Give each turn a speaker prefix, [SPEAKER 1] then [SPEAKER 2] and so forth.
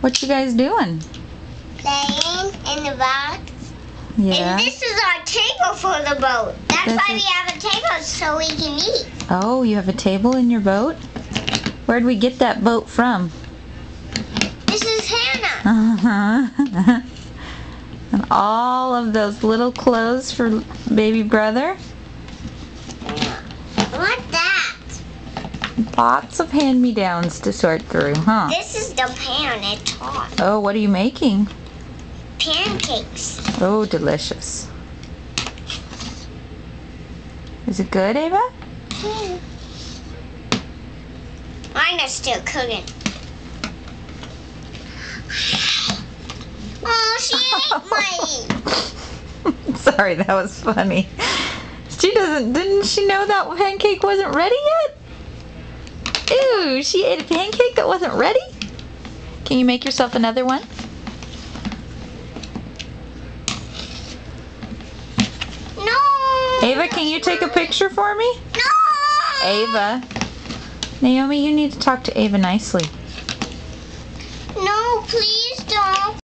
[SPEAKER 1] What you guys doing?
[SPEAKER 2] Playing in the box.
[SPEAKER 1] Yeah.
[SPEAKER 2] And this is our table for the boat. That's why we have a table so we can eat.
[SPEAKER 1] Oh, you have a table in your boat? Where'd we get that boat from?
[SPEAKER 2] This is Hannah.
[SPEAKER 1] Uh-huh. And all of those little clothes for baby brother.
[SPEAKER 2] What's that?
[SPEAKER 1] Lots of hand-me-downs to sort through, huh?
[SPEAKER 2] This is the pan. It's hot.
[SPEAKER 1] Oh, what are you making?
[SPEAKER 2] Pancakes.
[SPEAKER 1] Oh, delicious. Is it good, Ava?
[SPEAKER 2] Mine are still cooking. Oh, she ate mine.
[SPEAKER 1] Sorry, that was funny. Didn't she know that pancake wasn't ready yet? Ew, she ate a pancake that wasn't ready? Can you make yourself another one?
[SPEAKER 2] No.
[SPEAKER 1] Ava, can you take a picture for me?
[SPEAKER 2] No.
[SPEAKER 1] Ava. Naomi, you need to talk to Ava nicely.
[SPEAKER 2] No, please don't.